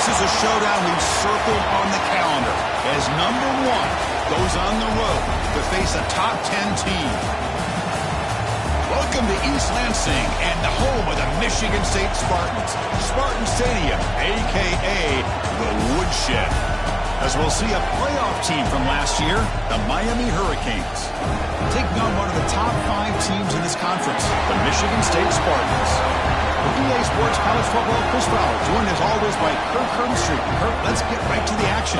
This is a showdown we've circled on the calendar as number 1 goes on the road to face a top 10 team. Welcome to East Lansing and the home of the Michigan State Spartans. Spartan Stadium, a.k.a. the Woodshed. As we'll see a playoff team from last year, the Miami Hurricanes, taking on one of the top 5 teams in this conference, the Michigan State Spartans. With EA Sports College Football, Chris Fowler, joined as always by Kirk Herbstreit. Kirk, let's get right to the action.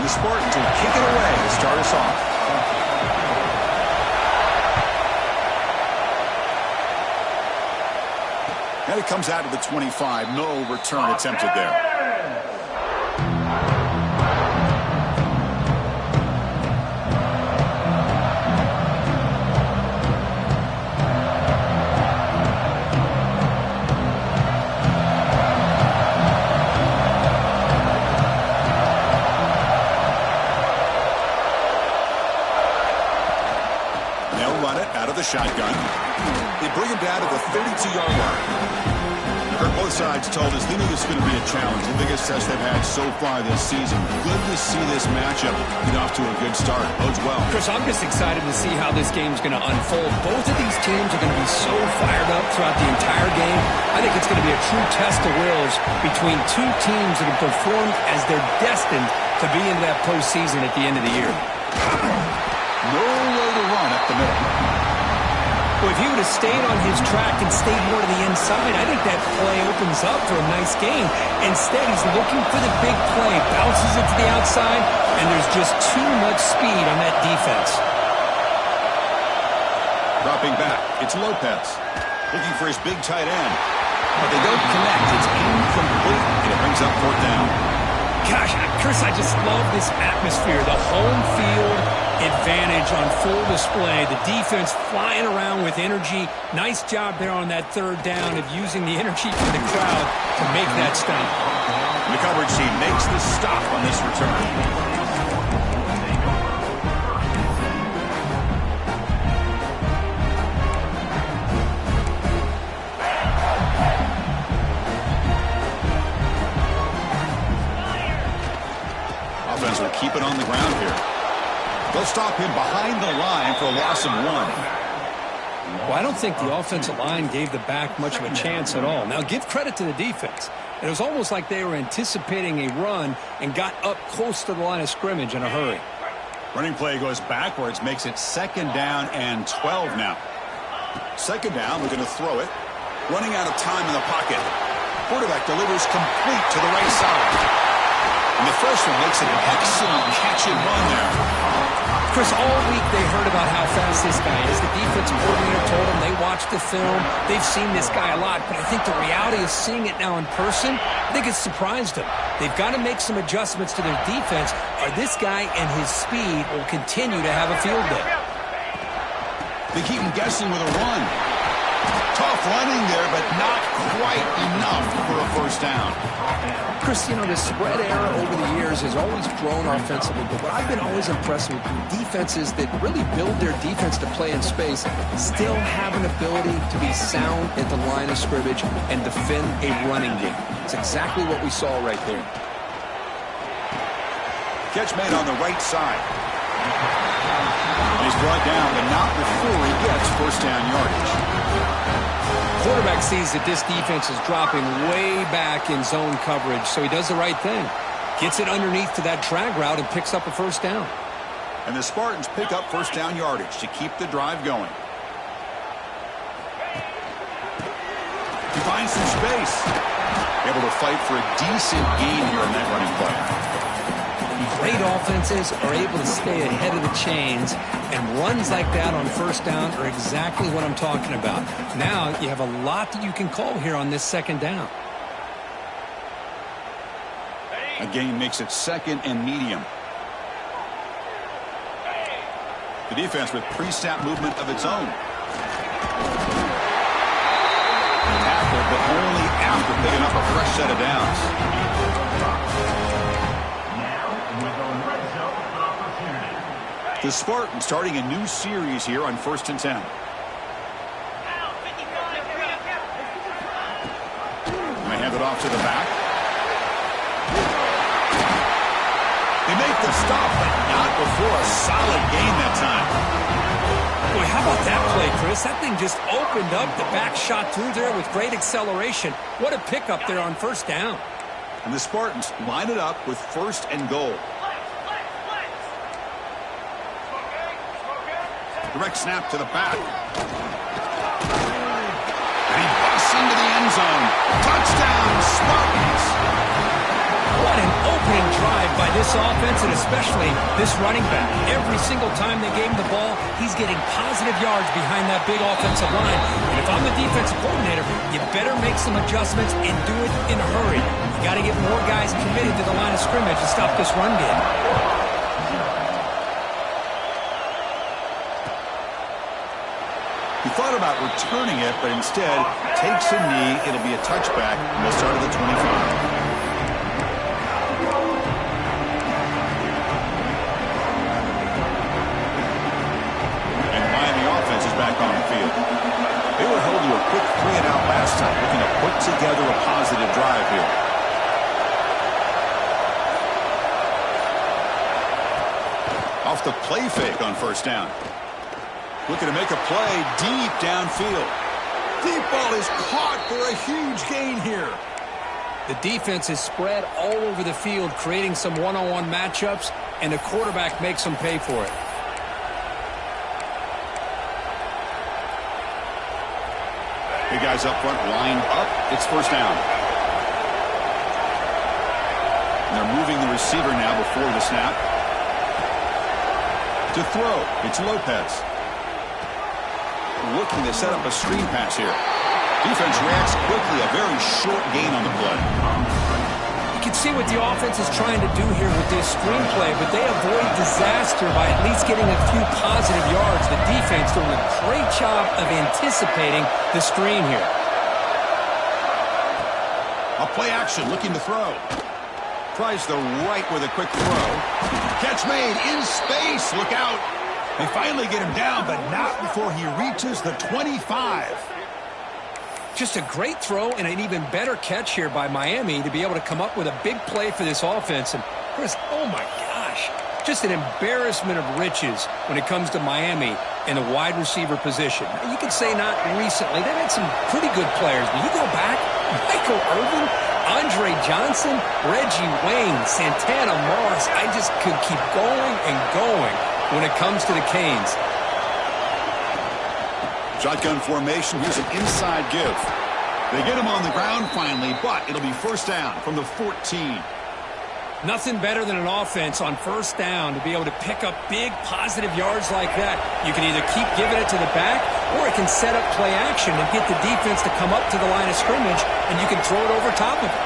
Spartans will kick it away to start us off. And it comes out of the 25. No return attempted there. Shotgun. They bring him down to the 32-yard line. Both sides told us they knew this was going to be a challenge, the biggest test they've had so far this season. Good to see this matchup get off to a good start. Bodes well. Chris, I'm just excited to see how this game's going to unfold. Both of these teams are going to be so fired up throughout the entire game. I think it's going to be a true test of wills between two teams that have performed as they're destined to be into that postseason at the end of the year. No way to run up the middle. Well, if he would have stayed on his track and stayed more to the inside, I think that play opens up for a nice game. Instead, he's looking for the big play, bounces it to the outside, and there's just too much speed on that defense. Dropping back, it's Lopez. Looking for his big tight end. But they don't connect. It's incomplete, and it brings up 4th down. Gosh, Chris, I just love this atmosphere. The home field advantage on full display. The defense flying around with energy. Nice job there on that 3rd down of using the energy from the crowd to make that stop. The coverage team makes the stop on this return. Offense will keep it on the ground here. They'll stop him behind the line for a loss of 1. Well, I don't think the offensive line gave the back much of a chance at all. Now, give credit to the defense. It was almost like they were anticipating a run and got up close to the line of scrimmage in a hurry. Running play goes backwards, makes it 2nd down and 12 now. 2nd down, we're going to throw it. Running out of time in the pocket. Quarterback delivers complete to the right side. And the freshman makes an excellent catch and run there. Chris, all week they heard about how fast this guy is. The defensive coordinator told them they watched the film. They've seen this guy a lot, but I think the reality of seeing it now in person, I think it's surprised them. They've got to make some adjustments to their defense, or this guy and his speed will continue to have a field day. They keep him guessing with a run. Tough running there, but not quite enough for a 1st down. Chris, you know, the spread era over the years has always grown offensively, but what I've been always impressed with defenses that really build their defense to play in space still have an ability to be sound at the line of scrimmage and defend a running game. It's exactly what we saw right there. Catch made on the right side. And he's brought down, but not before he gets 1st down yardage. Quarterback sees that this defense is dropping way back in zone coverage, so he does the right thing. Gets it underneath to that drag route and picks up a 1st down. And the Spartans pick up 1st down yardage to keep the drive going. He finds some space. Able to fight for a decent gain here on that running play. Great offenses are able to stay ahead of the chains, and runs like that on 1st down are exactly what I'm talking about. Now you have a lot that you can call here on this 2nd down. A gain makes it 2nd and medium. The defense with pre-snap movement of its own. Tackle, but only after picking up a fresh set of downs. The Spartans starting a new series here on 1st and 10. They hand it off to the back. They make the stop, but not before a solid gain that time. Boy, how about that play, Chris? That thing just opened up. The back shot through there with great acceleration. What a pickup there on 1st down. And the Spartans line it up with 1st and goal. Direct snap to the back. And he busts into the end zone. Touchdown, Spartans! What an opening drive by this offense, and especially this running back. Every single time they gave him the ball, he's getting positive yards behind that big offensive line. And if I'm the defensive coordinator, you better make some adjustments and do it in a hurry. You got to get more guys committed to the line of scrimmage to stop this run game. He thought about returning it, but instead takes a knee. It'll be a touchback, and they'll start at the 25. Back on the field. They were held to a quick 3-and-out last time, looking to put together a positive drive here. Off the play fake on 1st down. Looking to make a play deep downfield. Deep ball is caught for a huge gain here. The defense is spread all over the field, creating some one-on-one matchups, and the quarterback makes them pay for it. Big guys up front, lined up. It's 1st down. And they're moving the receiver now before the snap. To throw, it's Lopez. Looking to set up a screen pass here. Defense reacts quickly, a very short gain on the play. You can see what the offense is trying to do here with this screenplay, but they avoid disaster by at least getting a few positive yards. The defense doing a great job of anticipating the screen here. A play action, looking to throw. Tries the right with a quick throw. Catch made in space. Look out. They finally get him down, but not before he reaches the 25. Just a great throw and an even better catch here by Miami to be able to come up with a big play for this offense. And Chris, oh my gosh, just an embarrassment of riches when it comes to Miami and the wide receiver position. You could say not recently. They've had some pretty good players, but you go back, Michael Irvin, Andre Johnson, Reggie Wayne, Santana Moss. I just could keep going and going when it comes to the Canes. Shotgun formation. Here's an inside give. They get him on the ground finally, but it'll be 1st down from the 14. Nothing better than an offense on 1st down to be able to pick up big positive yards like that. You can either keep giving it to the back, or it can set up play action and get the defense to come up to the line of scrimmage, and you can throw it over top of it.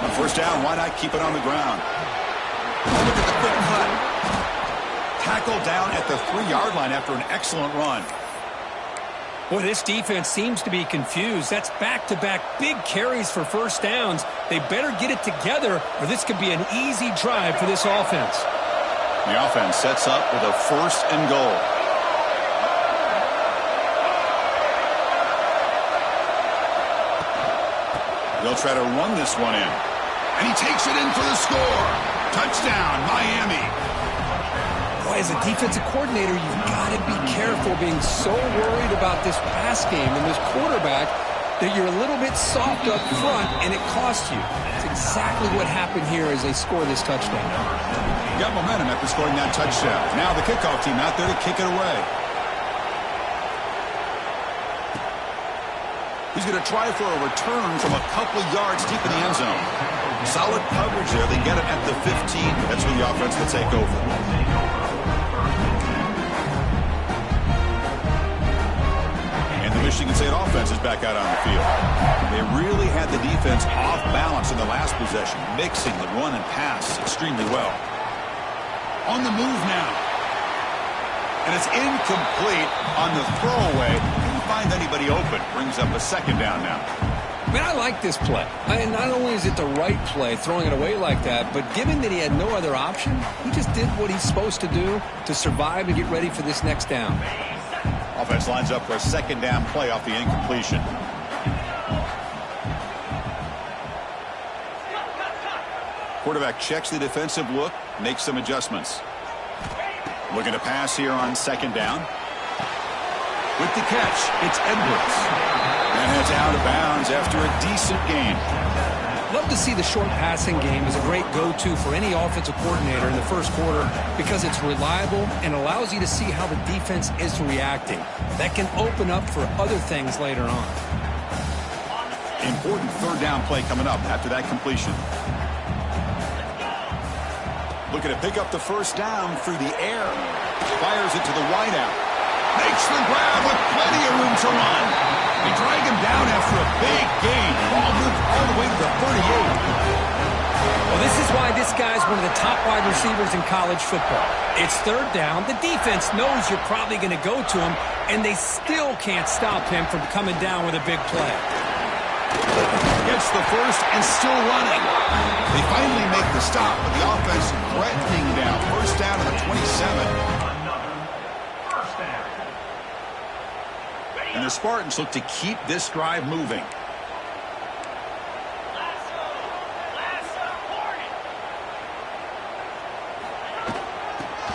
On 1st down, why not keep it on the ground? Look at the quick cut. Tackled down at the 3-yard line after an excellent run. Boy, this defense seems to be confused. That's back-to-back big carries for 1st downs. They better get it together, or this could be an easy drive for this offense. The offense sets up with a 1st and goal. They'll try to run this one in. And he takes it in for the score. Touchdown, Miami. Boy, as a defensive coordinator, you've got to be careful being so worried about this pass game and this quarterback that you're a little bit soft up front, and it costs you. That's exactly what happened here as they score this touchdown. Got momentum after scoring that touchdown. Now the kickoff team out there to kick it away. He's going to try for a return from a couple of yards deep in the end zone. Solid coverage there. They get it at the 15. That's where the offense will take over. And the Michigan State offense is back out on the field. They really had the defense off balance in the last possession, mixing the run and pass extremely well. On the move now. And it's incomplete on the throwaway. Couldn't find anybody open. Brings up a second down now. Man, I like this play. Not only is it the right play, throwing it away like that, but given that he had no other option, he just did what he's supposed to do to survive and get ready for this next down. Offense lines up for a second down play off the incompletion. Quarterback checks the defensive look, makes some adjustments. Looking to pass here on second down. With the catch, it's Edwards. And it's out of bounds after a decent gain. Love to see the short passing game as a great go-to for any offensive coordinator in the first quarter because it's reliable and allows you to see how the defense is reacting. That can open up for other things later on. Important third down play coming up after that completion. Looking to pick up the first down through the air. Fires it to the wideout. Makes the grab with plenty of room to run. They drag him down after a big gain. Ball moved all the way to the 38. Well, this is why this guy's one of the top wide receivers in college football. It's third down. The defense knows you're probably going to go to him, and they still can't stop him from coming down with a big play. Gets the first and still running. They finally make the stop, but the offense threatening down. First down to the 27. And the Spartans look to keep this drive moving.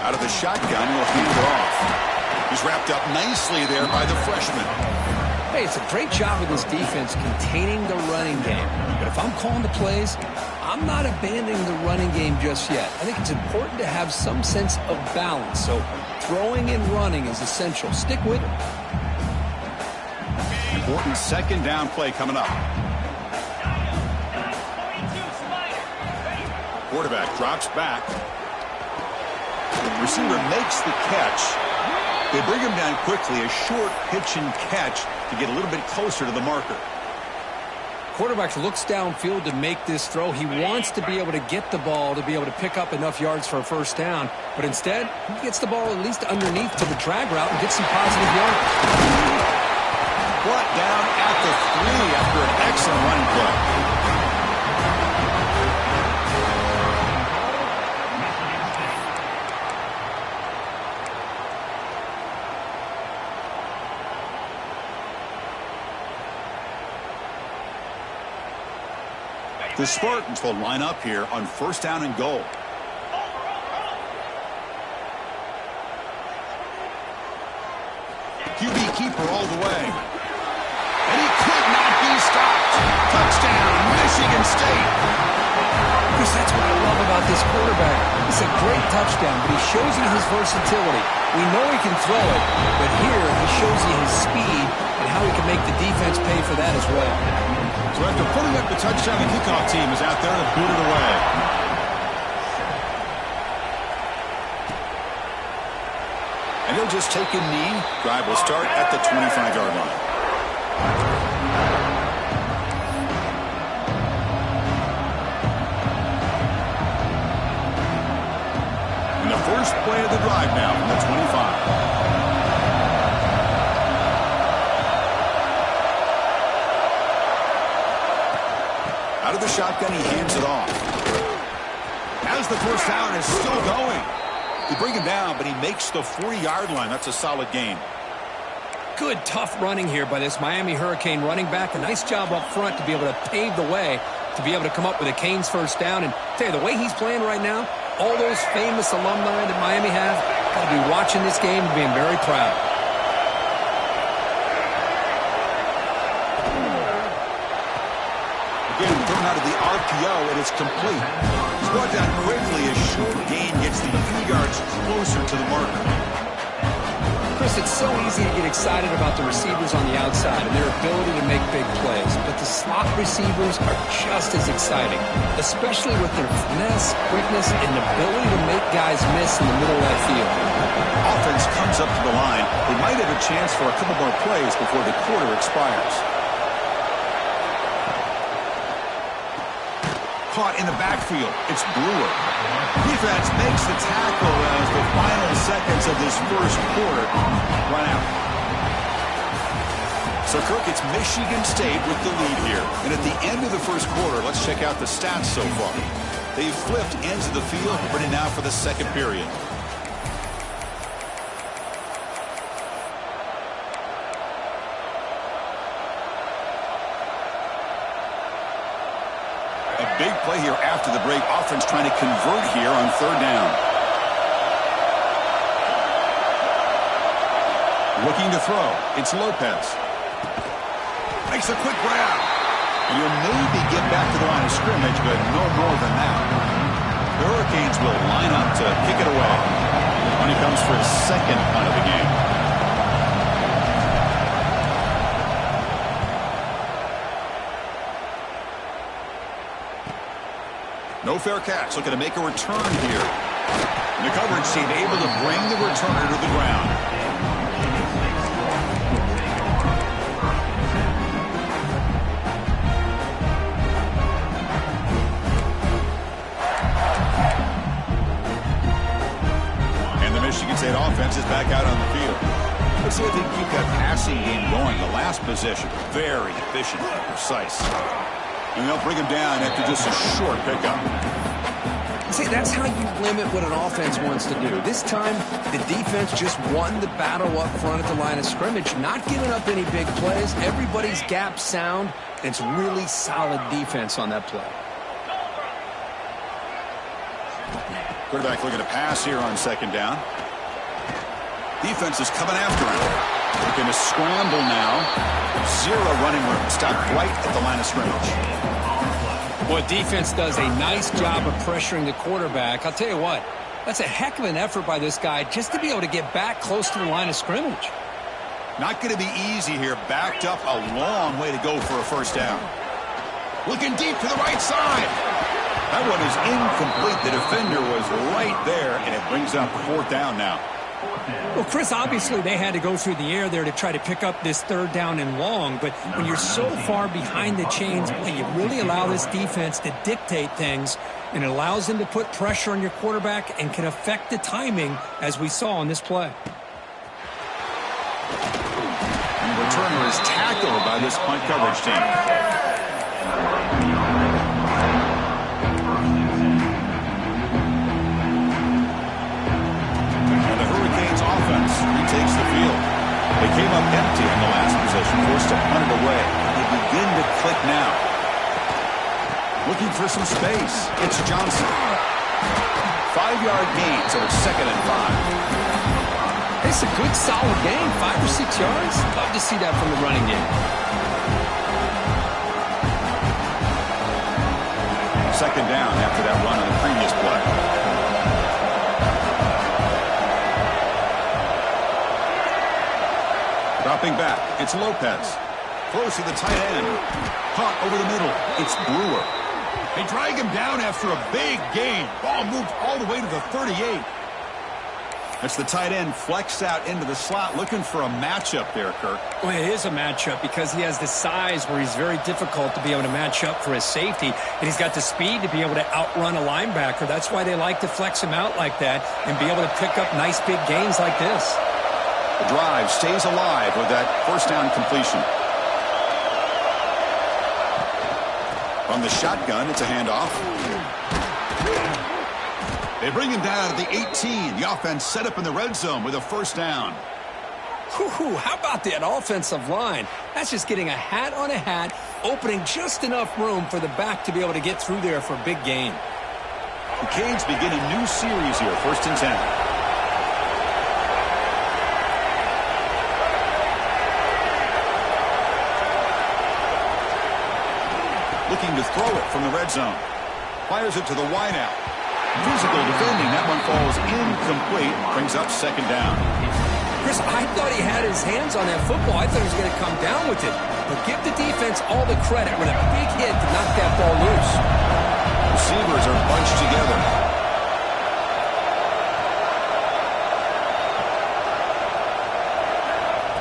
Out of the shotgun, he'll hand it off. He's wrapped up nicely there by the freshman. Hey, it's a great job of this defense containing the running game. But if I'm calling the plays, I'm not abandoning the running game just yet. I think it's important to have some sense of balance. So throwing and running is essential. Stick with it. Important second down play coming up. Quarterback drops back. Receiver makes the catch. They bring him down quickly, a short pitch and catch to get a little bit closer to the marker. Quarterback looks downfield to make this throw. He wants to be able to get the ball to be able to pick up enough yards for a first down. But instead, he gets the ball at least underneath to the drag route and gets some positive yards. Brought down at the 3 after an excellent running play. The Spartans will line up here on first down and goal. QB keeper all the way. And he could not be stopped. Touchdown, Michigan State. Chris, that's what I love about this quarterback. It's a great touchdown, but he shows you his versatility. We know he can throw it, but here he shows you his speed and how he can make the defense pay for that as well. So after putting up the touchdown, the kickoff team is out there to boot it away. And he'll just take a knee. Drive will start at the 25-yard line. And the first play of the drive now from the 25. Out of the shotgun, he hands it off. As the first down is still going. They bring him down, but he makes the 40-yard line. That's a solid gain. Good, tough running here by this Miami Hurricane running back. A nice job up front to be able to pave the way to be able to come up with a Canes first down. And tell you, the way he's playing right now, all those famous alumni that Miami have, got to be watching this game and being very proud. Again, thrown out of the RPO, and it's complete. He's brought down quickly as short gain gets the few yards closer to the marker. Chris, it's so easy to get excited about the receivers on the outside and their ability to make big plays, but the slot receivers are just as exciting, especially with their finesse, quickness, and ability to make guys miss in the middle of that field. Offense comes up to the line. They might have a a chance for a couple more plays before the quarter expires. Caught in the backfield. It's Brewer. Defense makes the tackle as the final seconds of this first quarter run out. So, Kirk, it's Michigan State with the lead here. And at the end of the first quarter, let's check out the stats so far. They've flipped ends of the field, ready now for the second period. A big play here after the break. Offense trying to convert here on third down. Looking to throw. It's Lopez. Makes a quick grab. And he'll maybe get back to the line of scrimmage, but no more than that. The Hurricanes will line up to kick it away when he comes for his second punt of the game. No fair catch. Looking to make a return here. The coverage team able to bring the returner to the ground. Michigan State offense is back out on the field. Let's see if they can keep that passing game going. The last possession, very efficient and precise. And they'll bring him down after just a short pickup. See, that's how you limit what an offense wants to do. This time, the defense just won the battle up front at the line of scrimmage, not giving up any big plays. Everybody's gap sound. It's really solid defense on that play. Quarterback looking to pass here on second down. Defense is coming after him. Looking to scramble now. Zero running room. Stopped right at the line of scrimmage. Boy, defense does a nice job of pressuring the quarterback. I'll tell you what, that's a heck of an effort by this guy just to be able to get back close to the line of scrimmage. Not going to be easy here. Backed up a long way to go for a first down. Looking deep to the right side. That one is incomplete. The defender was right there, and it brings up fourth down now. Well, Chris, obviously they had to go through the air there to try to pick up this third down and long, but when you're so far behind the chains, you really allow this defense to dictate things, and it allows them to put pressure on your quarterback and can affect the timing, as we saw on this play. And the returner is tackled by this punt coverage team. Takes the field. They came up empty in the last possession, forced to punt it away. They begin to click now. Looking for some space. It's Johnson. 5-yard gain, so it's 2nd and 5. It's a good, solid gain, 5 or 6 yards. Love to see that from the running game. 2nd down after that run on the previous play. Dropping back, it's Lopez. Close to the tight end. Caught over the middle, it's Brewer. They drag him down after a big gain. Ball moved all the way to the 38. That's the tight end flexed out into the slot, looking for a matchup there, Kirk. Well, it is a matchup because he has the size where he's very difficult to be able to match up for his safety, and he's got the speed to be able to outrun a linebacker. That's why they like to flex him out like that and be able to pick up nice big gains like this. The drive stays alive with that first down completion. From the shotgun, it's a handoff. They bring him down at the 18. The offense set up in the red zone with a first down. Whew, how about that offensive line? That's just getting a hat on a hat, opening just enough room for the back to be able to get through there for a big gain. The Canes begin a new series here, 1st and 10. Looking to throw it from the red zone. Fires it to the wideout. Physical defending. That one falls incomplete. Brings up 2nd down. Chris, I thought he had his hands on that football. I thought he was going to come down with it. But give the defense all the credit with a big hit to knock that ball loose. Receivers are bunched together.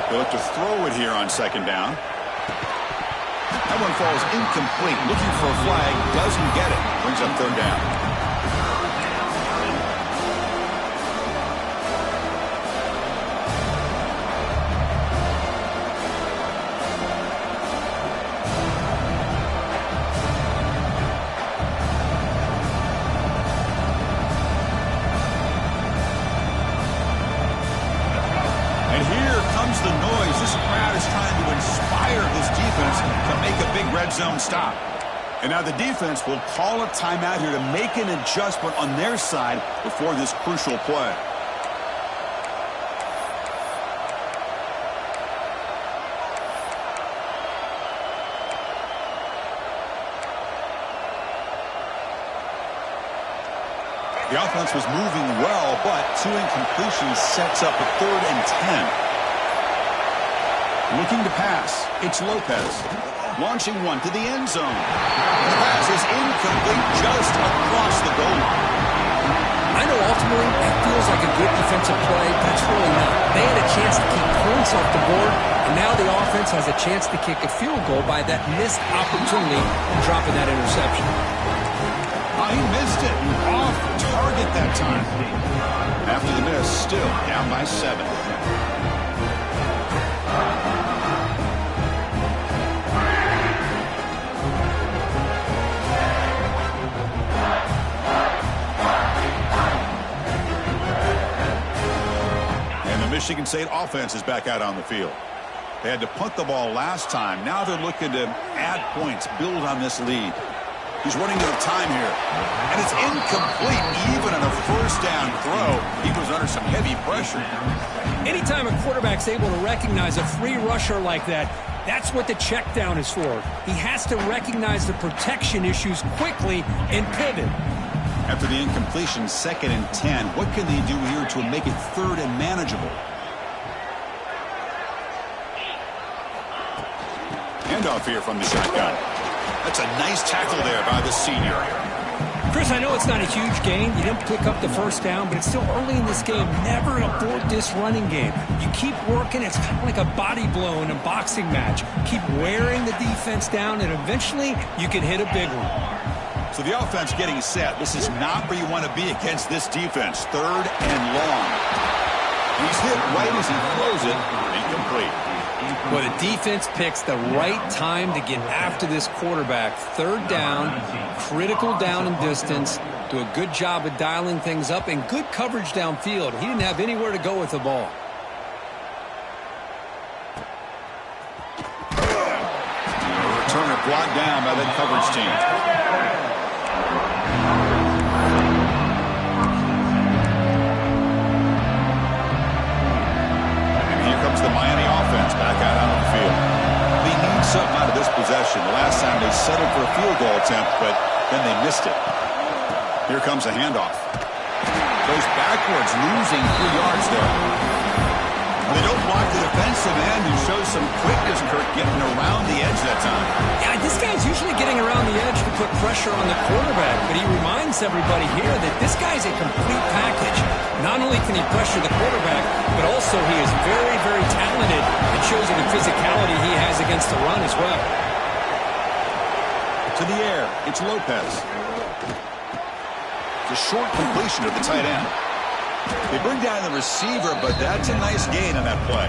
They'll look to throw it here on second down. That one falls incomplete. Looking for a flag. Doesn't get it. Brings up third down. The noise. This crowd is trying to inspire this defense to make a big red zone stop. And now the defense will call a timeout here to make an adjustment on their side before this crucial play. The offense was moving well, but 2 incompletions sets up a 3rd and 10. Looking to pass. It's Lopez. Launching one to the end zone. The pass is incomplete just across the goal line. I know ultimately that feels like a good defensive play, but it's really not. They had a chance to keep points off the board, and now the offense has a chance to kick a field goal by that missed opportunity and dropping that interception. He missed it. Off target that time. After the miss, still down by 7. Michigan State offense is back out on the field. They had to punt the ball last time. Now they're looking to add points, build on this lead. He's running out of time here. And it's incomplete. Even on a first down throw, he was under some heavy pressure. Anytime a quarterback's able to recognize a free rusher like that, that's what the check down is for. He has to recognize the protection issues quickly and pivot. After the incompletion, 2nd and 10. What can they do here to make it 3rd and manageable? Handoff here from the shotgun. That's a nice tackle there by the senior. Chris, I know it's not a huge gain. You didn't pick up the first down, but it's still early in this game. Never abort this running game. You keep working. It's kind of like a body blow in a boxing match. Keep wearing the defense down, and eventually you can hit a big one. So the offense getting set. This is not where you want to be against this defense. 3rd and long. He's hit right as he throws it. Incomplete. Well, the defense picks the right time to get after this quarterback. 3rd down, critical down and distance. Do a good job of dialing things up and good coverage downfield. He didn't have anywhere to go with the ball. Returner brought down by the coverage team. The Miami offense back out on the field. They need something out of this possession. The last time they settled for a field goal attempt, but then they missed it. Here comes a handoff. Goes backwards, losing 3 yards there. They don't block the defensive end, who shows some quickness, Kirk, getting around the edge that time. Yeah, this guy's usually getting around the edge to put pressure on the quarterback, but he reminds everybody here that this guy's a complete package. Not only can he pressure the quarterback, but also he is very, very talented and shows you the physicality he has against the run as well. To the air, it's Lopez. It's a short completion to the tight end. They bring down the receiver, but that's a nice gain on that play.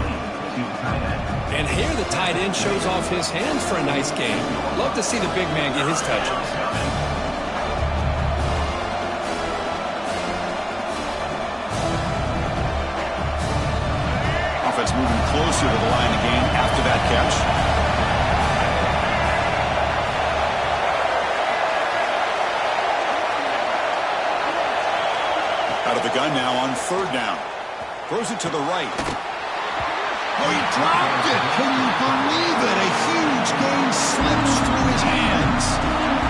And here the tight end shows off his hands for a nice gain. Love to see the big man get his touches. Offense moving closer to the line of game after that catch. Out of the gun now on 3rd down. Throws it to the right. Oh, he dropped it. Can you believe it? A huge gain slips through his hands.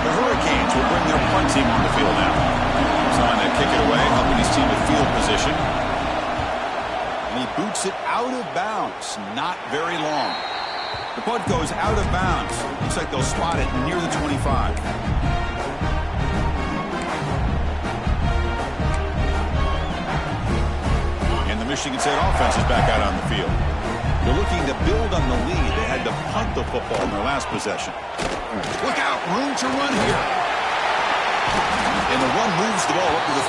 The Hurricanes will bring their punt team on the field now. Trying to kick it away, helping his team with field position. And he boots it out of bounds. Not very long. The punt goes out of bounds. Looks like they'll spot it near the 25. Michigan State offense is back out on the field. They're looking to build on the lead. They had to punt the football in their last possession. Look out, room to run here. And the run moves the ball up to the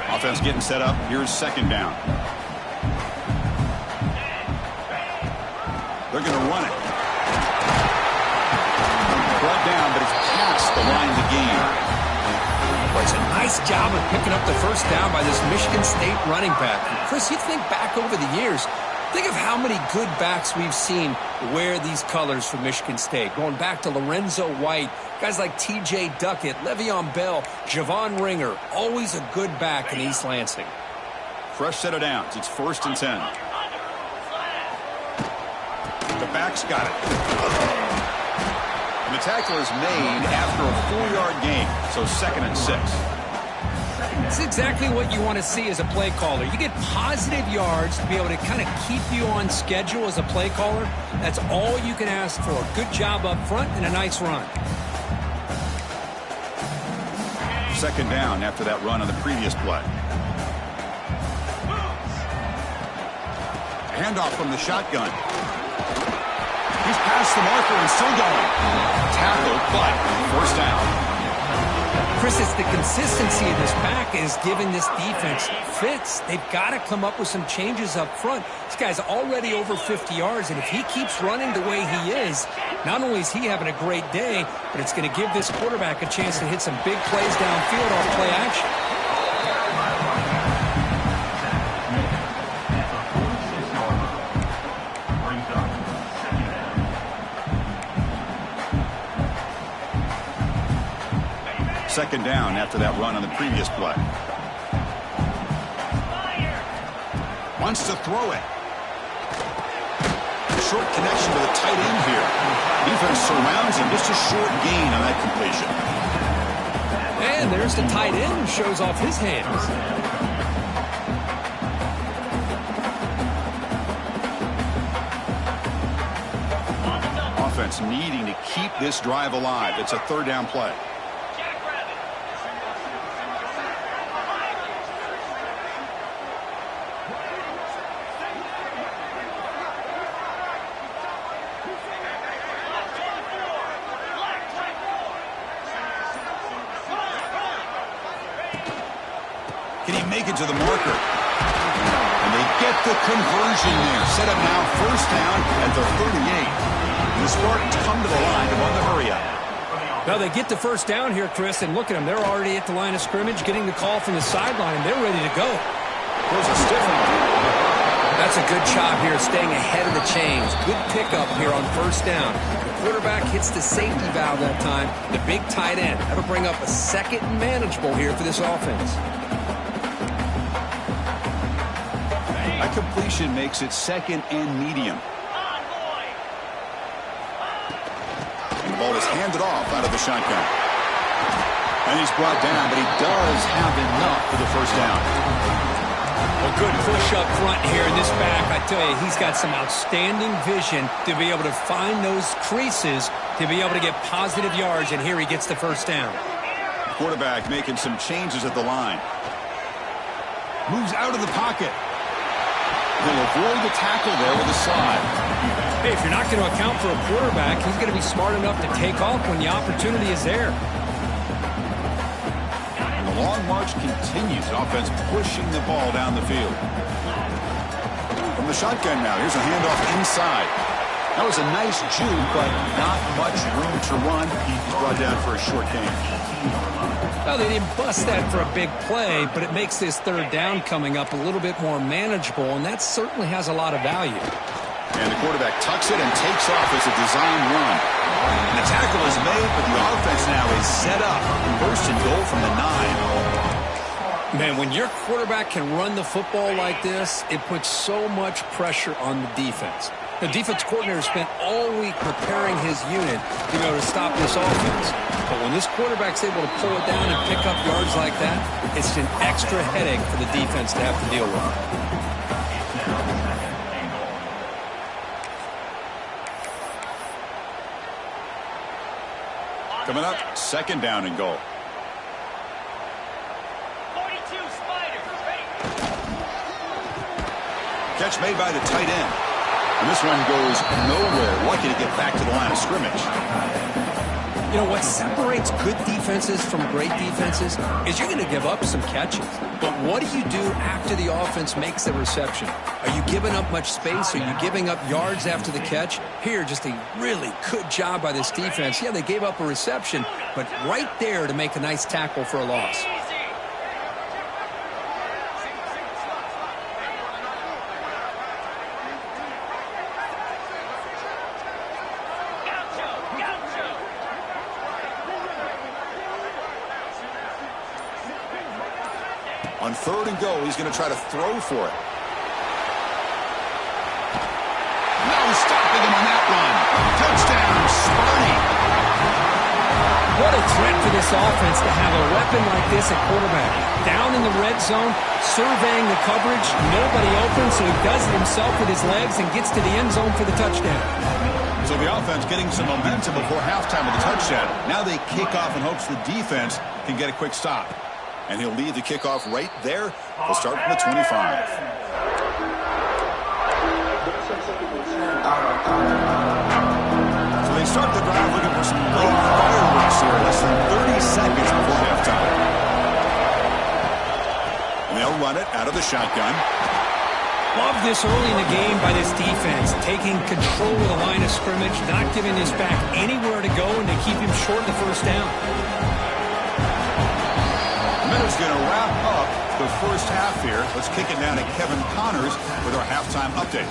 33. Offense getting set up. Here's second down. They're going to run it. Brought down, but it's past the line to gain. Well, it's a nice job of picking up the first down by this Michigan State running back. And Chris, you think back over the years, think of how many good backs we've seen wear these colors for Michigan State. Going back to Lorenzo White, guys like T.J. Duckett, Le'Veon Bell, Javon Ringer, always a good back in East Lansing. Fresh set of downs. It's 1st and 10. The back's got it. And the tackle is made after a 4-yard gain, so 2nd and 6. It's exactly what you want to see as a play caller. You get positive yards to be able to kind of keep you on schedule as a play caller. That's all you can ask for. Good job up front and a nice run. 2nd down after that run on the previous play. Handoff from the shotgun. He's past the marker and still going. Tackle, but 1st down. Chris, it's the consistency of this back is giving this defense fits. They've got to come up with some changes up front. This guy's already over 50 yards, and if he keeps running the way he is, not only is he having a great day, but it's going to give this quarterback a chance to hit some big plays downfield off play action. Second down after that run on the previous play. Wants to throw it. Short connection to the tight end here. Defense surrounds him. Just a short gain on that completion. And there's the tight end who shows off his hands. Offense needing to keep this drive alive. It's a 3rd down play. Can he make it to the marker? And they get the conversion there. Set up now 1st down at the 38. And the Spartans come to the line to run the hurry up. Well, they get the 1st down here, Chris, and look at them. They're already at the line of scrimmage, getting the call from the sideline. They're ready to go. There's a stiff one. That's a good job here, staying ahead of the chains. Good pickup here on 1st down. The quarterback hits the safety valve that time. The big tight end. That'll bring up a 2nd and manageable here for this offense. That completion makes it 2nd and medium. And the ball is handed off out of the shotgun. And he's brought down, but he does have enough for the 1st down. A good push up front here in this back. I tell you, he's got some outstanding vision to be able to find those creases to be able to get positive yards, and here he gets the 1st down. Quarterback making some changes at the line. Moves out of the pocket. He'll avoid the tackle there with a slide. Hey, if you're not going to account for a quarterback, he's going to be smart enough to take off when the opportunity is there. And the long march continues. Offense pushing the ball down the field. From the shotgun now, here's a handoff inside. That was a nice juke, but not much room to run. He's brought down for a short gain. Well, they didn't bust that for a big play, but it makes this 3rd down coming up a little bit more manageable, and that certainly has a lot of value. And the quarterback tucks it and takes off as a design run. And the tackle is made, but the offense now is set up. 1st and goal from the 9. Man, when your quarterback can run the football like this, it puts so much pressure on the defense. The defense coordinator spent all week preparing his unit to be able to stop this offense. But when this quarterback's able to pull it down and pick up yards like that, it's an extra headache for the defense to have to deal with. Coming up, 2nd down and goal. Catch made by the tight end. And this one goes nowhere. Lucky to get back to the line of scrimmage. You know, what separates good defenses from great defenses is you're going to give up some catches. But what do you do after the offense makes the reception? Are you giving up much space? Are you giving up yards after the catch? Here, just a really good job by this defense. Yeah, they gave up a reception, but right there to make a nice tackle for a loss. On 3rd and go, he's going to try to throw for it. No stopping him on that run. Touchdown, Sparty. What a threat for this offense to have a weapon like this at quarterback. Down in the red zone, surveying the coverage, nobody open, so he does it himself with his legs and gets to the end zone for the touchdown. So the offense getting some momentum before halftime with the touchdown. Now they kick off in hopes the defense can get a quick stop. And he'll lead the kickoff right there. He'll start from the 25. So they start the drive looking for some late fireworks here. Less than 30 seconds before halftime. And they'll run it out of the shotgun. Love this early in the game by this defense. Taking control of the line of scrimmage, not giving his back anywhere to go, and to keep him short of the first down. Minute's going to wrap up the first half here. Let's kick it down to Kevin Connors with our halftime update.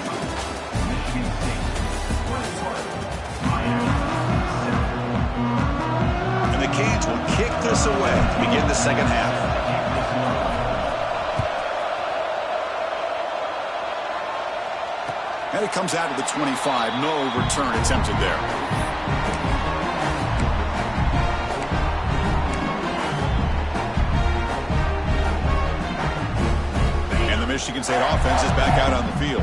And the Canes will kick this away to begin the second half. And it comes out to the 25. No return attempted there. Michigan State offense is back out on the field.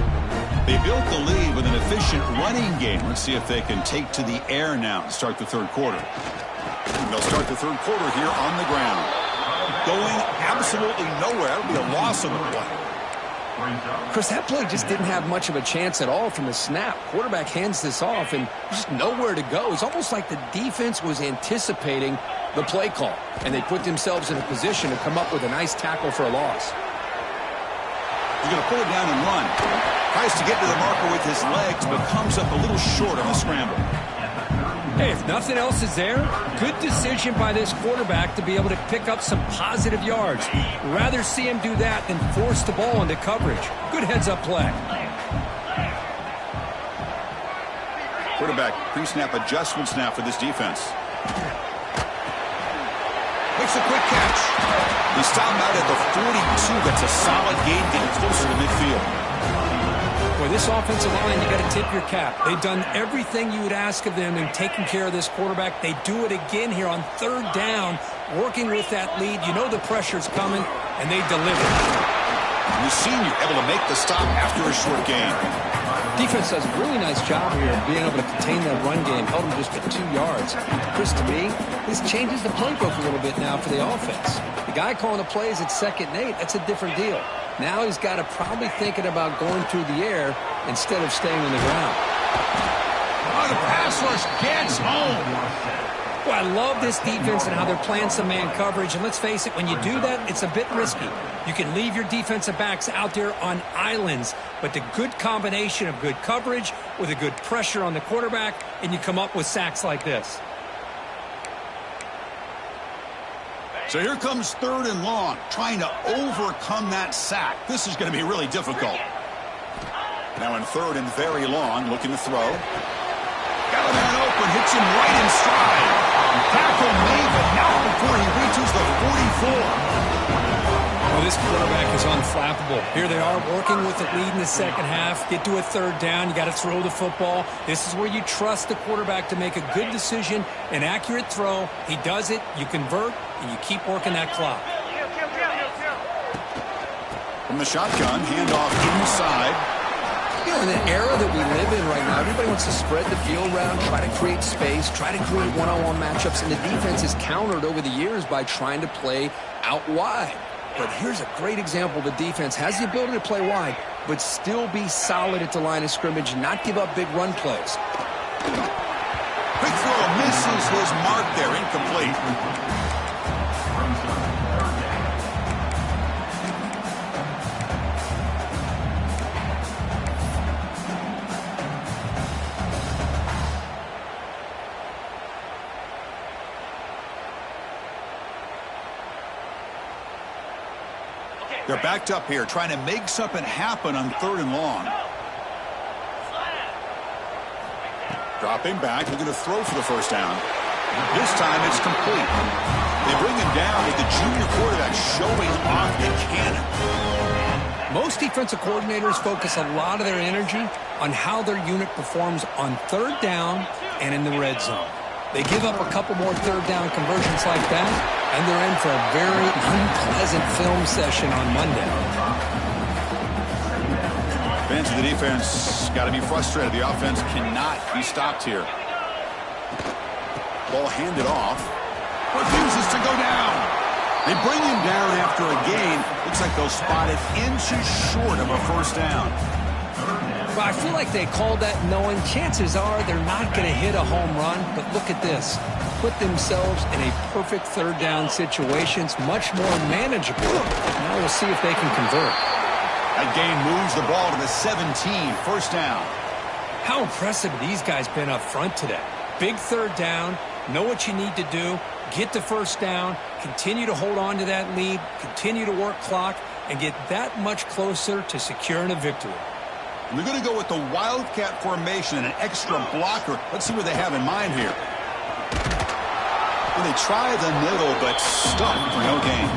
They built the lead with an efficient running game. Let's see if they can take to the air now and start the third quarter. They'll start the third quarter here on the ground. Going absolutely nowhere. That'll be a loss on the play. Chris, that play just didn't have much of a chance at all from the snap. Quarterback hands this off and just nowhere to go. It's almost like the defense was anticipating the play call, and they put themselves in a position to come up with a nice tackle for a loss. He's going to pull it down and run. Tries to get to the marker with his legs, but comes up a little short on the scramble. Hey, if nothing else is there, good decision by this quarterback to be able to pick up some positive yards. Rather see him do that than force the ball into coverage. Good heads-up play. Quarterback pre-snap adjustments now for this defense. Makes a quick catch. He stopped out at the 42. That's a solid gain, getting closer to midfield. Boy, this offensive line, you got to tip your cap. They've done everything you would ask of them in taking care of this quarterback. They do it again here on 3rd down, working with that lead. You know the pressure's coming, and they deliver. The senior able to make the stop after a short gain. Defense does a really nice job here of being able to contain that run game. Held him just at 2 yards. Chris, to me, this changes the playbook a little bit now for the offense. The guy calling the plays at 2nd and 8, that's a different deal. Now he's got to probably thinking about going through the air instead of staying on the ground. Oh, the pass rush gets home. Well, I love this defense and how they're playing some man coverage. And let's face it, when you do that, it's a bit risky. You can leave your defensive backs out there on islands, but the good combination of good coverage with a good pressure on the quarterback, and you come up with sacks like this. So here comes 3rd and long, trying to overcome that sack. This is going to be really difficult. Now in 3rd and very long, looking to throw. Got a man open, hits him right in stride. Tackle made, but not before he reaches the 44. Well, this quarterback is unflappable. Here they are working with the lead in the second half. Get to a 3rd down. You got to throw the football. This is where you trust the quarterback to make a good decision, an accurate throw. He does it. You convert, and you keep working that clock. From the shotgun, handoff inside. You know, in the era that we live in right now, everybody wants to spread the field around, try to create space, try to create one-on-one matchups, and the defense is countered over the years by trying to play out wide. But here's a great example. The defense has the ability to play wide, but still be solid at the line of scrimmage and not give up big run plays. Quick throw misses his mark there. Incomplete. They're backed up here, trying to make something happen on 3rd and long. Dropping back, looking to throw for the first down. This time it's complete. They bring him down with the junior quarterback showing off the cannon. Most defensive coordinators focus a lot of their energy on how their unit performs on 3rd down and in the red zone. They give up a couple more 3rd down conversions like that, and they're in for a very unpleasant film session on Monday. Fans of the defense got to be frustrated. The offense cannot be stopped here. Ball handed off. Refuses to go down. They bring him down after a gain. Looks like they'll spot it inches short of a first down. Well, I feel like they called that knowing chances are they're not going to hit a home run. But look at this. Put themselves in a perfect 3rd down situation. It's much more manageable. Now we'll see if they can convert. That gain moves the ball to the 17. First down. How impressive have these guys been up front today? Big 3rd down. Know what you need to do. Get the first down. Continue to hold on to that lead. Continue to work clock. And get that much closer to securing a victory. They're going to go with the Wildcat formation and an extra blocker. Let's see what they have in mind here. Well, they try the middle, but stuck for no gain.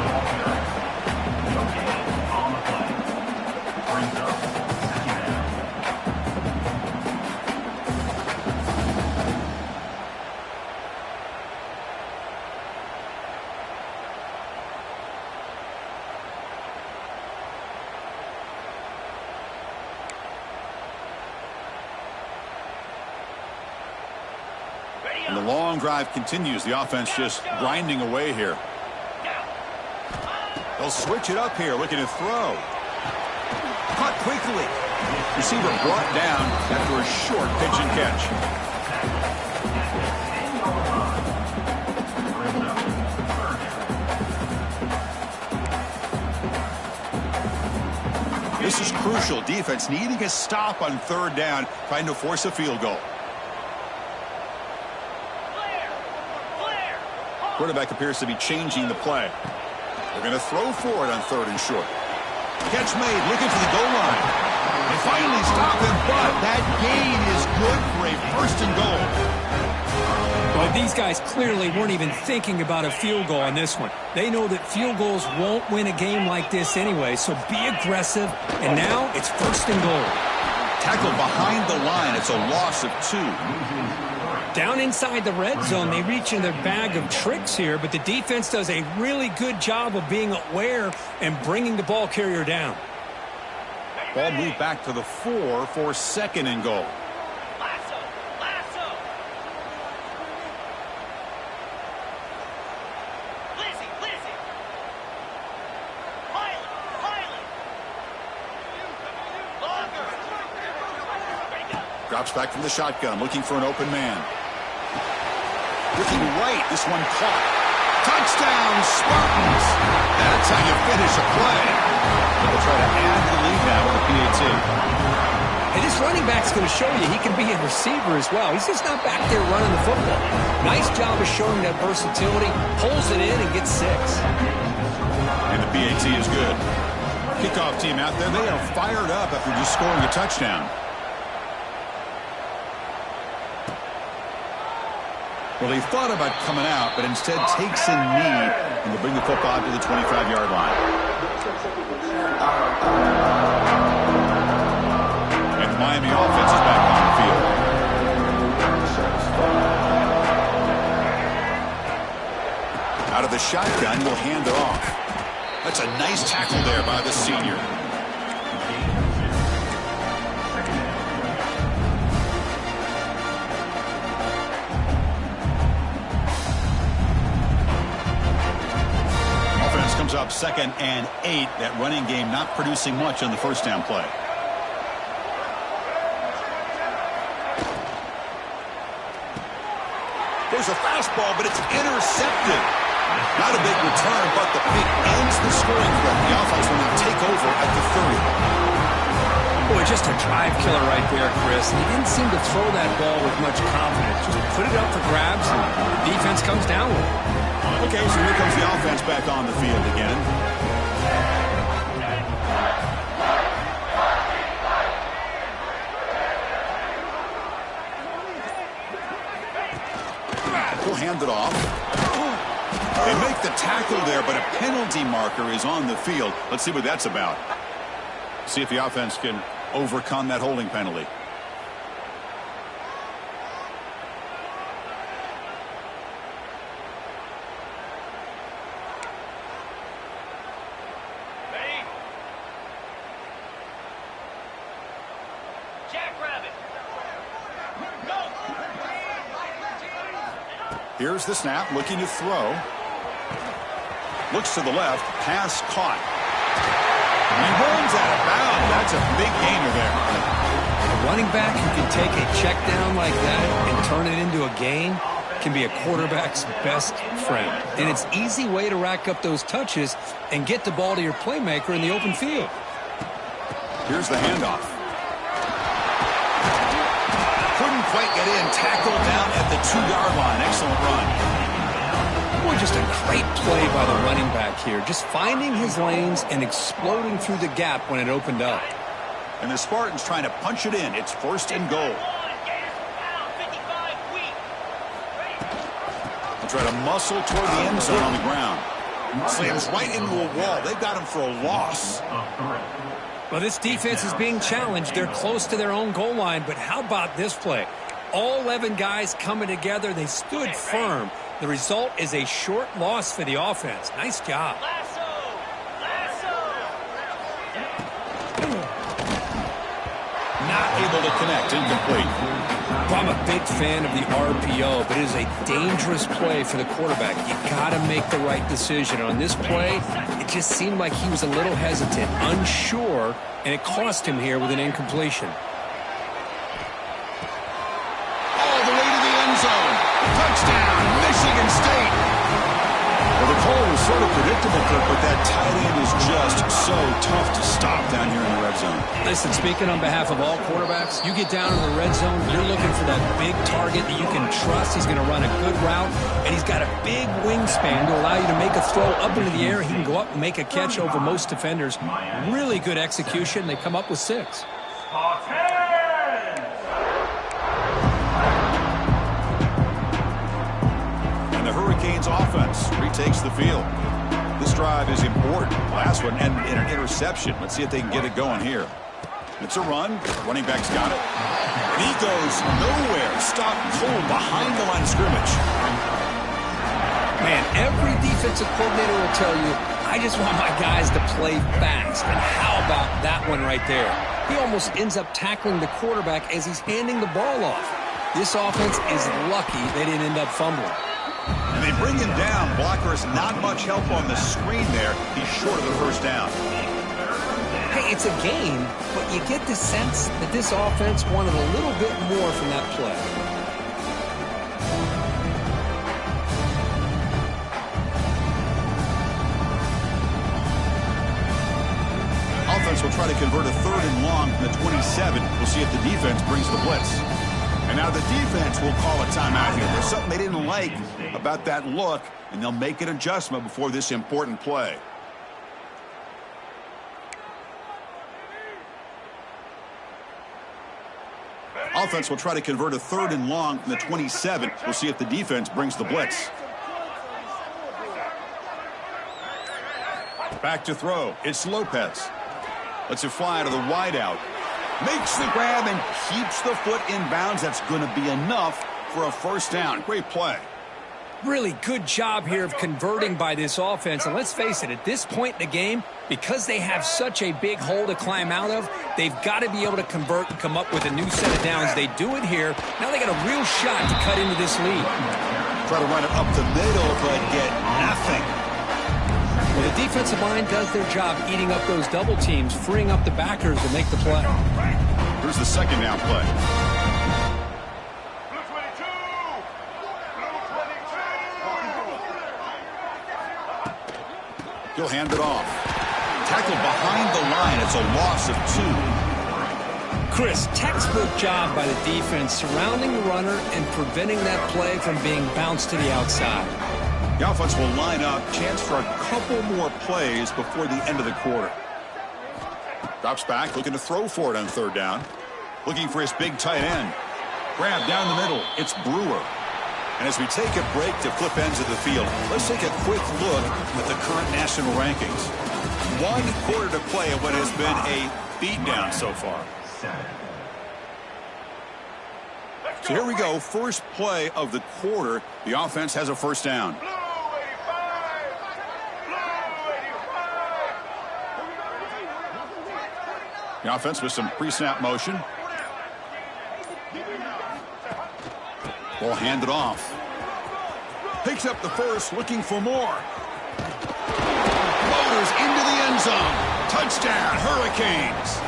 And the long drive continues. The offense just grinding away here. They'll switch it up here, looking to throw. Caught quickly. Receiver brought down after a short pitch and catch. This is crucial. Defense needing a stop on 3rd down, trying to force a field goal. Quarterback appears to be changing the play. They're going to throw for it on 3rd and short. Catch made, looking for the goal line. They finally stop him, but that gain is good for a 1st and goal. Well, these guys clearly weren't even thinking about a field goal on this one. They know that field goals won't win a game like this anyway, so be aggressive. And now it's 1st and goal. Tackle behind the line. It's a loss of 2. Down inside the red zone, they reach in their bag of tricks here, but the defense does a really good job of being aware and bringing the ball carrier down. Ball moved back to the 4 for 2nd and goal. Drops back from the shotgun, looking for an open man. Looking right, this one caught. Touchdown, Spartans! That's how you finish a play. They'll try to add to the lead now with the PAT. And this running back's going to show you he can be a receiver as well. He's just not back there running the football. Nice job of showing that versatility. Pulls it in and gets 6. And the PAT is good. Kickoff team out there, they are fired up after just scoring a touchdown. Well, he thought about coming out, but instead takes a knee and will bring the football to the 25-yard line. And the Miami offense is back on the field. Out of the shotgun, will hand it off. That's a nice tackle there by the senior. comes up 2nd and 8. That running game not producing much on the first down play. There's a fastball, but it's intercepted. Not a big return, but the pick ends the scoring threat. The offense will now take over at the 30. Boy, just a drive killer right there, Chris. He didn't seem to throw that ball with much confidence. Just put it up for grabs, and the defense comes down with it. Okay, so here comes the offense back on the field again. We'll hand it off. They make the tackle there, but a penalty marker is on the field. Let's see what that's about. See if the offense can overcome that holding penalty. Here's the snap, looking to throw. Looks to the left, pass caught. He runs out of bounds. That's a big gainer there. A running back who can take a check down like that and turn it into a gain can be a quarterback's best friend. And it's an easy way to rack up those touches and get the ball to your playmaker in the open field. Here's the handoff. Couldn't quite get in. Tackled down at the 2-yard line. Excellent run. Boy, just a great play by the running back here. Just finding his lanes and exploding through the gap when it opened up. And the Spartans trying to punch it in. It's 1st and goal. They'll try to muscle toward the end zone on the ground. Slams right into a wall. They've got him for a loss. Well, this defense is being challenged. They're close to their own goal line, but how about this play? All 11 guys coming together. They stood firm. The result is a short loss for the offense. Nice job. Not able to connect. Incomplete. Well, I'm a big fan of the RPO, but it is a dangerous play for the quarterback. You got to make the right decision. On this play, it just seemed like he was a little hesitant, unsure, and it cost him here with an incompletion. All the way to the end zone. Touchdown, Michigan State. Well, the call was sort of predictable, Kirk, but that tight end is just so tough to stop down here in the red zone. Listen, speaking on behalf of all quarterbacks, you get down in the red zone, you're looking for that big target that you can trust. He's going to run a good route, and he's got a big wingspan to allow you to make a throw up into the air. He can go up and make a catch over most defenders. Really good execution. They come up with 6. Hurricanes offense retakes the field. This drive is important. Last one and an interception. Let's see if they can get it going here. It's a run. Running back's got it. And he goes nowhere. Stopped cold behind the line of scrimmage. Man, every defensive coordinator will tell you, I just want my guys to play fast. And how about that one right there? He almost ends up tackling the quarterback as he's handing the ball off. This offense is lucky they didn't end up fumbling. And they bring him down. Blockers not much help on the screen there. He's short of the first down. Hey, it's a game, but you get the sense that this offense wanted a little bit more from that play. Offense will try to convert a 3rd and long from the 27. We'll see if the defense brings the blitz. And now the defense will call a timeout here. There's something they didn't like about that look, and they'll make an adjustment before this important play. Offense will try to convert a 3rd and long from the 27. We'll see if the defense brings the blitz. Back to throw. It's Lopez. Lets it fly to the wideout. Makes the grab and keeps the foot in bounds. That's going to be enough for a first down. Great play. Really good job here of converting by this offense. And let's face it, at this point in the game, because they have such a big hole to climb out of, they've got to be able to convert and come up with a new set of downs. They do it here. Now they got a real shot to cut into this lead. Try to run it up the middle, but get nothing. Well, the defensive line does their job eating up those double teams, freeing up the backers to make the play. Here's the second down play. He'll hand it off. Tackled behind the line. It's a loss of 2. Chris, textbook job by the defense surrounding the runner and preventing that play from being bounced to the outside. The offense will line up. Chance for a couple more plays before the end of the quarter. Drops back, looking to throw for it on third down. Looking for his big tight end. Grab down the middle. It's Brewer. And as we take a break to flip ends of the field, let's take a quick look at the current national rankings. 1 quarter to play at what has been a beatdown so far. So here we go. First play of the quarter. The offense has a first down. The offense with some pre-snap motion. Ball handed off. Picks up the first, looking for more. Floaters into the end zone. Touchdown, Hurricanes.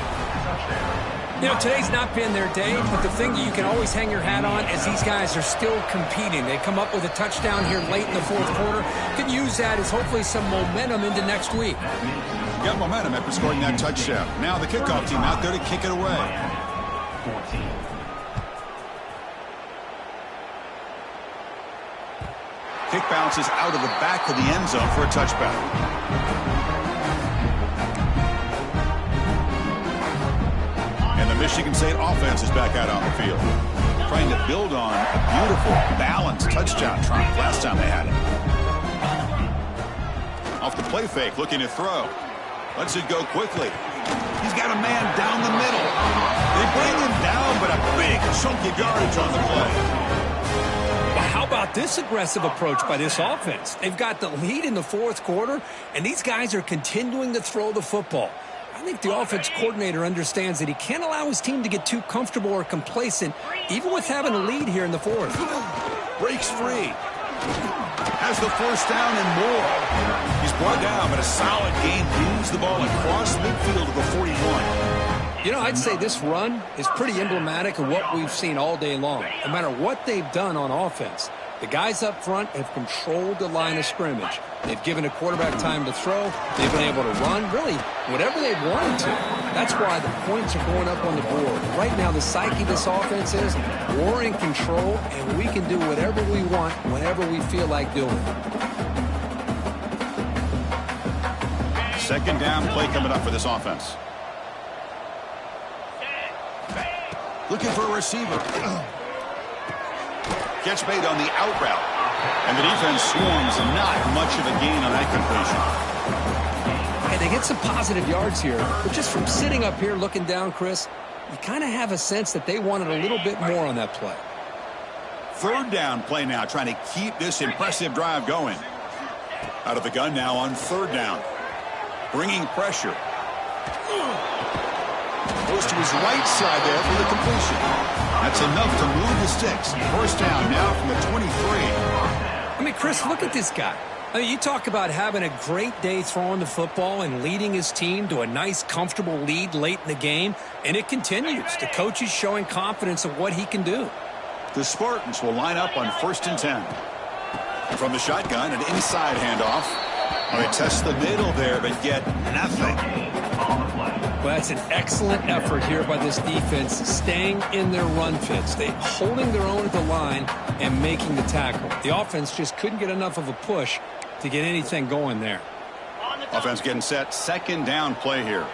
You know, today's not been their day, but the thing that you can always hang your hat on is these guys are still competing. They come up with a touchdown here late in the fourth quarter. Can use that as hopefully some momentum into next week. Got momentum after scoring that touchdown. Now the kickoff team out there to kick it away. Kick bounces out of the back of the end zone for a touchback. And the Michigan State offense is back out on the field, trying to build on a beautiful, balanced touchdown triumph last time they had it. Off the play fake, looking to throw. Lets it go quickly. He's got a man down the middle. They bring him down, but a big chunk of yardage on the play. Well, how about this aggressive approach by this offense? They've got the lead in the fourth quarter, and these guys are continuing to throw the football. I think the offense coordinator understands that he can't allow his team to get too comfortable or complacent, even with having a lead here in the fourth. Breaks free. Has the first down and more. He's brought down, but a solid gain moves the ball across midfield to the 41. You know, I'd say this run is pretty emblematic of what we've seen all day long. No matter what they've done on offense, the guys up front have controlled the line of scrimmage. They've given a quarterback time to throw. They've been able to run, really, whatever they've wanted to. That's why the points are going up on the board. Right now, the psyche of this offense is we're in control, and we can do whatever we want whenever we feel like doing it. Second down play coming up for this offense. Looking for a receiver. Catch made on the out route. And the defense swarms, and not much of a gain on that completion. Hey, they get some positive yards here, but just from sitting up here looking down, Chris, you kind of have a sense that they wanted a little bit more on that play. Third down play now, trying to keep this impressive drive going. Out of the gun now on third down. Bringing pressure. Goes to his right side there for the completion. That's enough to move the sticks. First down now from the 23. I mean, Chris, look at this guy. I mean, you talk about having a great day throwing the football and leading his team to a nice, comfortable lead late in the game, and it continues. The coach is showing confidence of what he can do. The Spartans will line up on 1st and 10. From the shotgun, an inside handoff. Well, they test the middle there, but get nothing. Well, that's an excellent effort here by this defense, staying in their run fits. They holding their own at the line and making the tackle. The offense just couldn't get enough of a push to get anything going there. Offense getting set. Second down play here.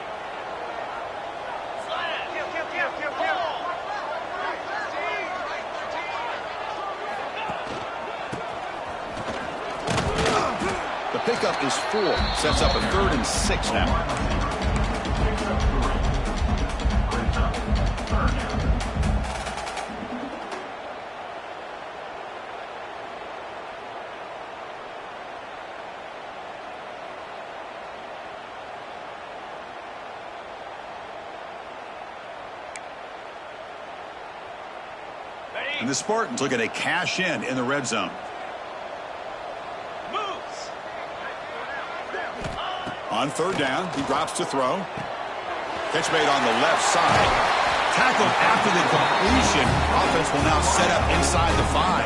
The pickup is 4. Sets up a 3rd and 6 now. And the Spartans looking to cash in the red zone. On third down, he drops to throw. Catch made on the left side. Tackled after the completion. Offense will now set up inside the 5.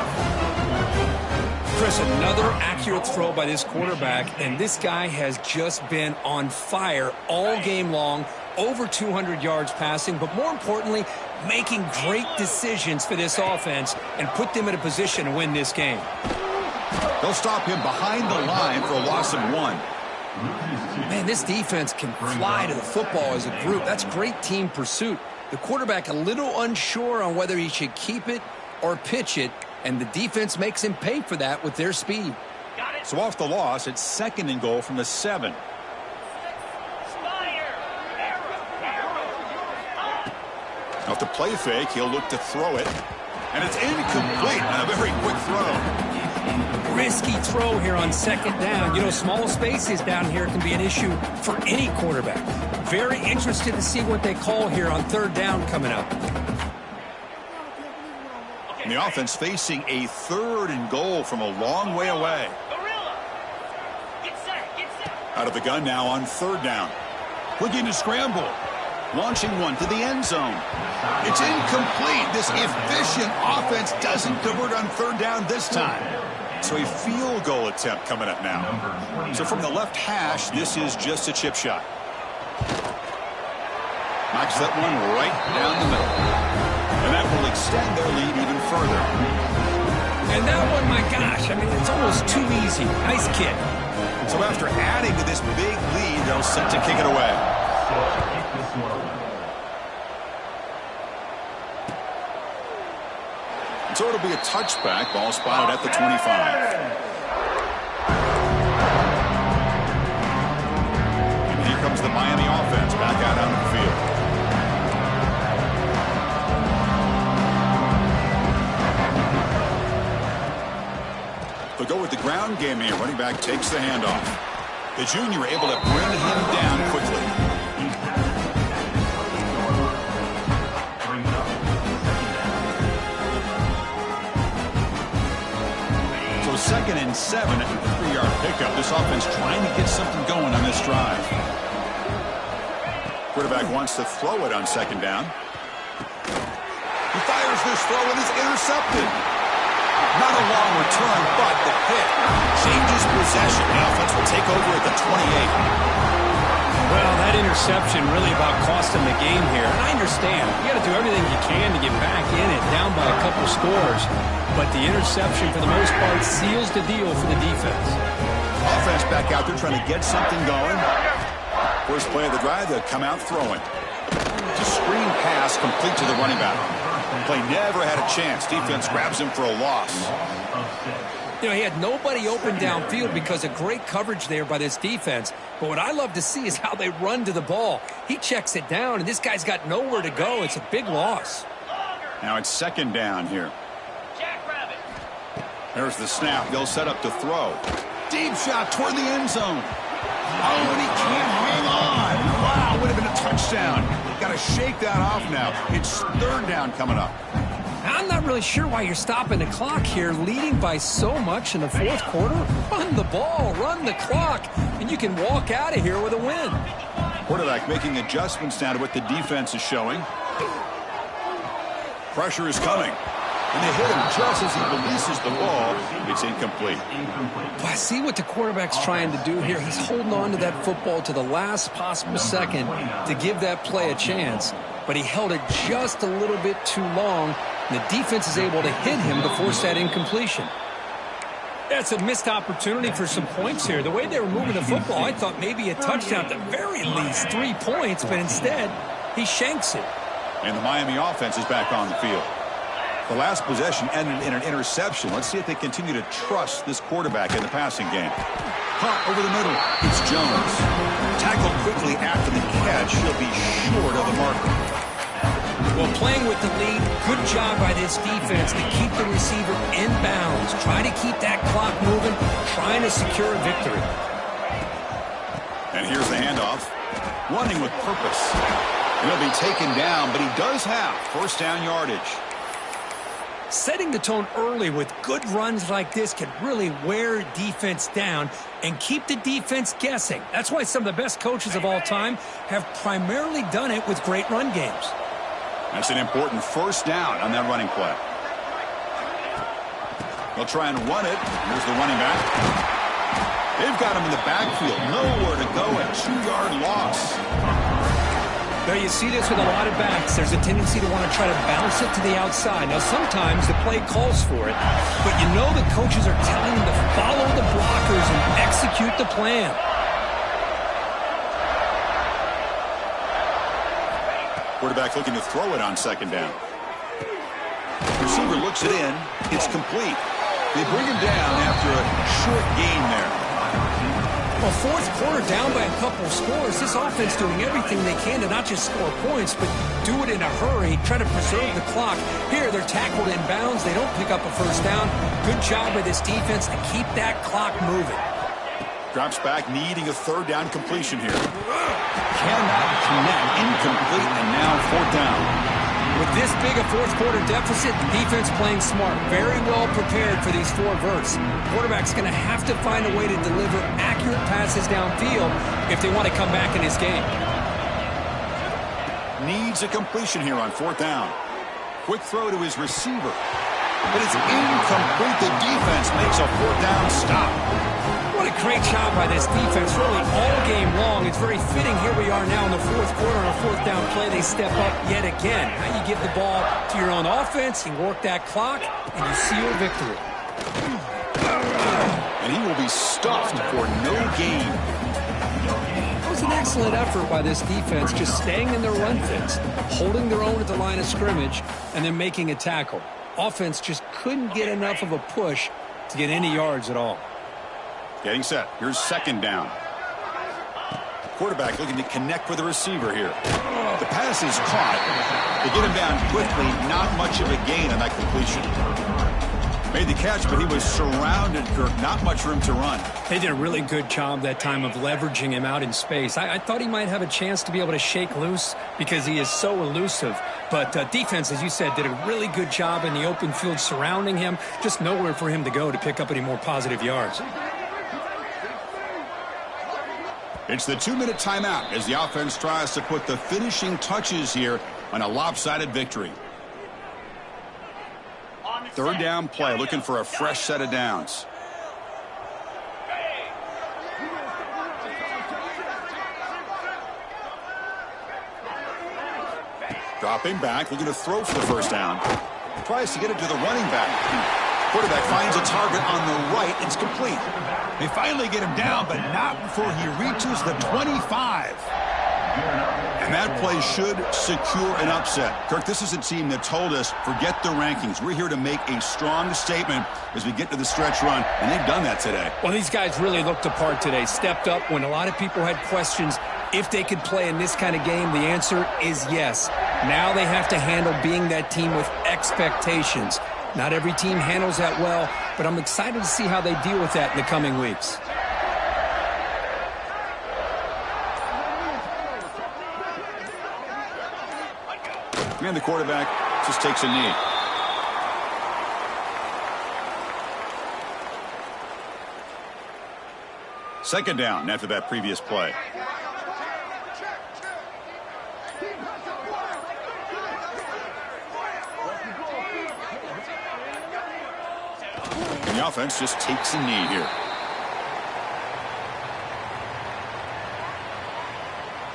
Chris, another accurate throw by this quarterback, and this guy has just been on fire all game long. Over 200 yards passing, but more importantly, making great decisions for this offense and put them in a position to win this game. They'll stop him behind the line for a loss of 1. Man, this defense can fly to the football as a group. That's great team pursuit. The quarterback a little unsure on whether he should keep it or pitch it, and the defense makes him pay for that with their speed. So off the loss, it's 2nd and goal from the 7. Off the play fake, he'll look to throw it. And it's incomplete on a very quick throw. Risky throw here on 2nd down. You know, small spaces down here can be an issue for any quarterback. Very interested to see what they call here on 3rd down coming up. And the offense facing a 3rd and goal from a long way away. Out of the gun now on 3rd down. Looking to scramble. Launching one to the end zone. It's incomplete. This efficient offense doesn't convert on 3rd down this time. So a field goal attempt coming up now. So from the left hash, this is just a chip shot. Knocks that one right down the middle. And that will extend their lead even further. And that one, my gosh, I mean, it's almost too easy. Nice kick. So after adding to this big lead, they'll set to kick it away. So it'll be a touchback. Ball spotted at the 25. And here comes the Miami offense back out on the field. They'll go with the ground game here. Running back takes the handoff. The junior able to bring him down quickly. So 2nd and 7 at the 3-yard pickup. This offense trying to get something going on this drive. Quarterback wants to throw it on 2nd down. He fires this throw and is intercepted. Not a long return, but the pick changes possession. The offense will take over at the 28. Well, that interception really about cost him the game here. And I understand. You got to do everything you can to get back in it, down by a couple scores. But the interception, for the most part, seals the deal for the defense. Offense back out there trying to get something going. First play of the drive, they'll come out throwing. It's a screen pass complete to the running back. Play never had a chance. Defense grabs him for a loss. You know, he had nobody open downfield because of great coverage there by this defense. But what I love to see is how they run to the ball. He checks it down, and this guy's got nowhere to go. It's a big loss. Now it's 2nd down here. There's the snap. They'll set up to throw. Deep shot toward the end zone. Oh, and he can't hang on. Wow, would have been a touchdown. Got to shake that off now. It's 3rd down coming up. I'm not really sure why you're stopping the clock here, leading by so much in the 4th quarter. Run the ball, run the clock, and you can walk out of here with a win. Quarterback making adjustments now to what the defense is showing. Pressure is coming. And they hit him just as he releases the ball. It's incomplete. Well, I see what the quarterback's trying to do here. He's holding on to that football to the last possible second to give that play a chance. But he held it just a little bit too long. And the defense is able to hit him to force that incompletion. That's a missed opportunity for some points here. The way they were moving the football, I thought maybe a touchdown, at the very least 3 points. But instead, he shanks it. And the Miami offense is back on the field. The last possession ended in an interception. Let's see if they continue to trust this quarterback in the passing game. Punt over the middle. It's Jones. Tackled quickly after the catch. He'll be short of the marker. Well, playing with the lead, good job by this defense to keep the receiver in bounds. Try to keep that clock moving, trying to secure a victory. And here's the handoff. Running with purpose. He'll be taken down, but he does have 1st down yardage. Setting the tone early with good runs like this can really wear defense down and keep the defense guessing. That's why some of the best coaches of all time have primarily done it with great run games. That's an important first down on that running play. They'll try and run it. Here's the running back. They've got him in the backfield. Nowhere to go. A 2-yard loss. Now you see this with a lot of backs. There's a tendency to want to try to bounce it to the outside. Now sometimes the play calls for it, but you know the coaches are telling them to follow the blockers and execute the plan. Quarterback looking to throw it on second down. Receiver looks it in. It's complete. They bring him down after a short gain there. Well, fourth quarter down by a couple of scores. This offense doing everything they can to not just score points, but do it in a hurry, try to preserve the clock. Here, they're tackled in bounds. They don't pick up a first down. Good job by this defense to keep that clock moving. Drops back, needing a third down completion here. Cannot connect. Incomplete, and now fourth down. With this big a fourth quarter deficit, the defense playing smart. Very well prepared for these 4 verts. Quarterback's going to have to find a way to deliver accurate passes downfield if they want to come back in this game. Needs a completion here on fourth down. Quick throw to his receiver. But it's incomplete. The defense makes a fourth down stop. What a great job by this defense, really all game long. It's very fitting. Here we are now in the fourth quarter on a fourth down play. They step up yet again. Now you give the ball to your own offense, you work that clock, and you seal victory. And he will be stuffed for no gain. It was an excellent effort by this defense, just staying in their run fits, holding their own at the line of scrimmage, and then making a tackle. Offense just couldn't get enough of a push to get any yards at all. Getting set. Here's second down. Quarterback looking to connect with the receiver here. The pass is caught. They get him down quickly. Not much of a gain on that completion. Made the catch, but he was surrounded, Kirk. Not much room to run. They did a really good job that time of leveraging him out in space. I thought he might have a chance to be able to shake loose because he is so elusive. But defense, as you said, did a really good job in the open field surrounding him. Just nowhere for him to go to pick up any more positive yards. It's the 2-minute timeout as the offense tries to put the finishing touches here on a lopsided victory. Third down play, looking for a fresh set of downs. Dropping back, looking to throw for the first down. Tries to get it to the running back. Quarterback finds a target on the right. It's complete. They finally get him down, but not before he reaches the 25. And that play should secure an upset. Kirk, this is a team that told us, forget the rankings. We're here to make a strong statement as we get to the stretch run, and they've done that today. Well, these guys really looked apart today. Stepped up when a lot of people had questions if they could play in this kind of game. The answer is yes. Now they have to handle being that team with expectations. Not every team handles that well, but I'm excited to see how they deal with that in the coming weeks. And the quarterback just takes a knee. Second down after that previous play. And the offense just takes a knee here.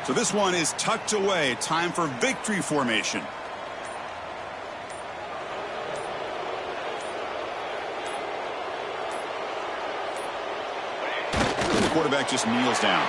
So this one is tucked away. Time for victory formation. And the quarterback just kneels down.